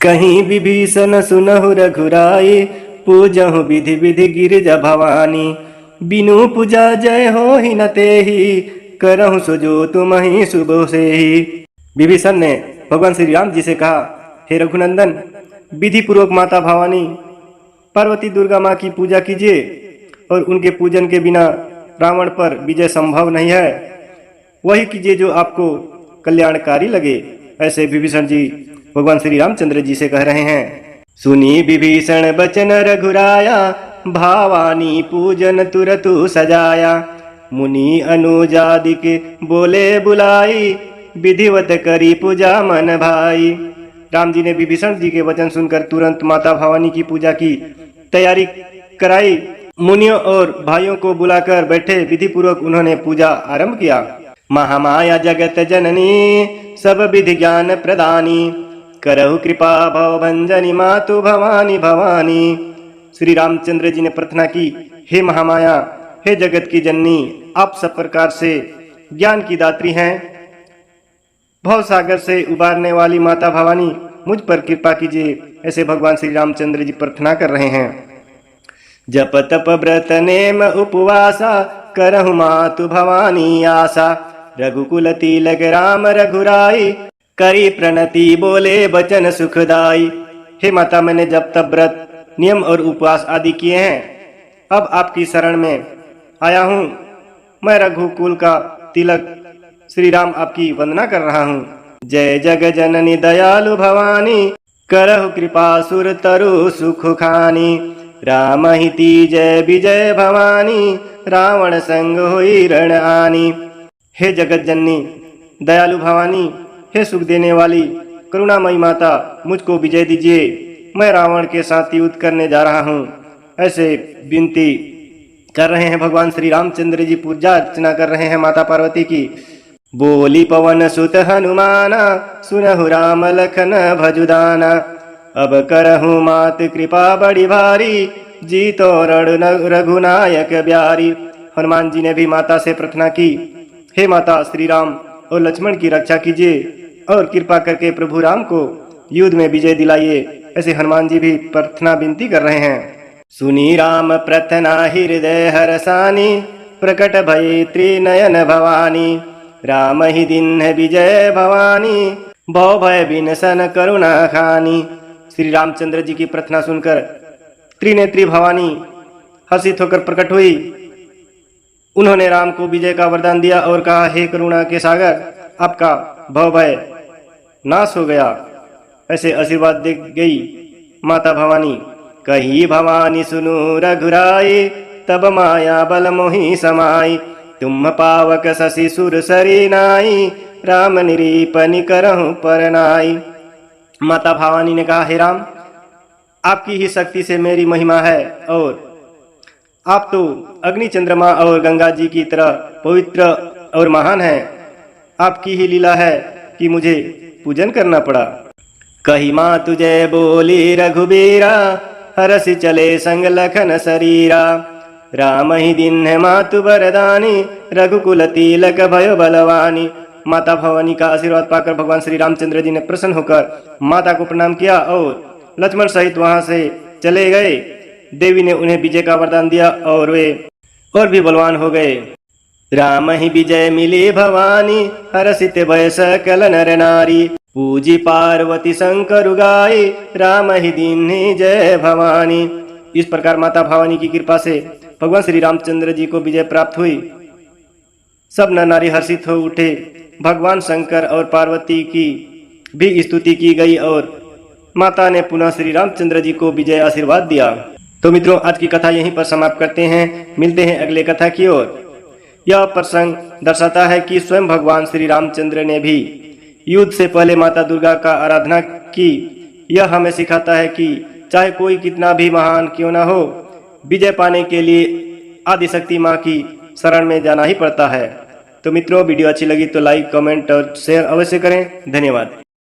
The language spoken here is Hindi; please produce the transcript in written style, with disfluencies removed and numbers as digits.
कहीं विभीषण सुनहु रघुराई, पूजहु विधि विधि गिरिजा भवानी। बिनु पूजा जय हो ही न तेहि, करहु सुजो तुम ही शुभ से ही। विभीषण ने भगवान श्री राम जी से कहा, हे रघुनंदन, विधि पूर्वक माता भवानी पार्वती दुर्गा माँ की पूजा कीजिए, और उनके पूजन के बिना रावण पर विजय संभव नहीं है। वही कीजिए जो आपको कल्याणकारी लगे। ऐसे विभीषण जी भगवान श्री रामचंद्र जी से कह रहे हैं। सुनी विभीषण बचन रघुराया, भावानी पूजन तुरतु सजाया। मुनि अनुजादिक बोले बुलाई, विधिवत करी पूजा मन भाई। राम जी ने विभीषण जी के वचन सुनकर तुरंत माता भवानी की पूजा की तैयारी कराई। मुनियों और भाइयों को बुलाकर बैठे, विधि पूर्वक उन्होंने पूजा आरंभ किया। महामाया जगत जननी, सब विधि ज्ञान प्रदानी। करहु कृपा भव भंजनी, मातु भवानी भवानी। श्री रामचंद्र जी ने प्रार्थना की, हे महामाया, हे जगत की जननी, आप सब प्रकार से ज्ञान की दात्री हैं। भव सागर से उबारने वाली माता भवानी, मुझ पर कृपा कीजिए। ऐसे भगवान श्री रामचंद्र जी प्रार्थना कर रहे हैं। जप तप व्रत नेम उपवासा, करहु मातु भवानी आशा। रघुकुल तिलक राम रघुराई, करी प्रणति बोले बचन सुखदाई। हे माता, मैंने जप तप व्रत नियम और उपवास आदि किए हैं। अब आपकी शरण में आया हूँ। मैं रघुकुल का तिलक श्री राम आपकी वंदना कर रहा हूँ। जय जग जननी दयालु भवानी, करहु कृपा सुर तरु सुख खानी। राम हिति जय विजय भवानी, रावण संग होई रण आनी। हे जगत जननी दयालु भवानी, हे सुख देने वाली करुणामयी माता, मुझको विजय दीजिए। मैं रावण के साथ युद्ध करने जा रहा हूँ। ऐसे विनती कर रहे हैं भगवान श्री रामचंद्र जी, पूजा अर्चना कर रहे हैं माता पार्वती की। बोली पवन सुत हनुमाना, सुनहु राम लखन भजुदाना। अब करहु मात कृपा बड़ी भारी, जीतो रण रघुनायक ब्यारी। हनुमान जी ने भी माता से प्रार्थना की, हे माता, श्री राम और लक्ष्मण की रक्षा कीजिए और कृपा करके प्रभु राम को युद्ध में विजय दिलाइए। ऐसे हनुमान जी भी प्रार्थना विनती कर रहे हैं। सुनी राम प्रार्थना हृदय हरसानी, प्रकट भय त्रिनयन भवानी। राम ही दिन है विजय भवानी, भव भय विनशन करुणा खानी। श्री रामचंद्र जी की प्रार्थना सुनकर त्रिनेत्री भवानी हर्षित होकर प्रकट हुई। उन्होंने राम को विजय का वरदान दिया और कहा, हे करुणा के सागर, आपका भव भय नाश हो गया। ऐसे आशीर्वाद दे गई माता भवानी। कही भवानी सुनु रघुराई, तब माया बल मोहि समाई। तुम पावक शशि सुर सरी नाई, राम निरीपनि करहु परनाई। माता भवानी ने कहा, हे राम, आपकी ही शक्ति से मेरी महिमा है, और आप तो अग्नि चंद्रमा और गंगा जी की तरह पवित्र और महान हैं। आपकी ही लीला है कि मुझे पूजन करना पड़ा। कही माँ तुझे बोली रघुबीरा, हरसि चले संग लखन शरीरा। राम ही दिन है मातु वरदानी, रघुकुल तिलक भयो बलवानी। माता भवानी का आशीर्वाद पाकर भगवान श्री रामचंद्र जी ने प्रसन्न होकर माता को प्रणाम किया और लक्ष्मण सहित वहां से चले गए। देवी ने उन्हें विजय का वरदान दिया और वे और भी बलवान हो गए। राम ही विजय मिली भवानी, हरसित भय सकल नर नारी। पूजी पार्वती शंकर गाई, राम ही दीन्ही जय भवानी। इस प्रकार माता भवानी की कृपा से भगवान श्री रामचंद्र जी को विजय प्राप्त हुई। सब नर नारी हर्षित हो उठे। भगवान शंकर और पार्वती की भी स्तुति की गई और माता ने पुनः श्री रामचंद्र जी को विजय आशीर्वाद दिया। तो मित्रों, आज की कथा यहीं पर समाप्त करते हैं। मिलते हैं अगले कथा की ओर। यह प्रसंग दर्शाता है कि स्वयं भगवान श्री रामचंद्र ने भी युद्ध से पहले माता दुर्गा का आराधना की। यह हमें सिखाता है कि चाहे कोई कितना भी महान क्यों न हो, विजय पाने के लिए आदिशक्ति माँ की शरण में जाना ही पड़ता है। तो मित्रों, वीडियो अच्छी लगी तो लाइक, कमेंट और शेयर अवश्य करें। धन्यवाद।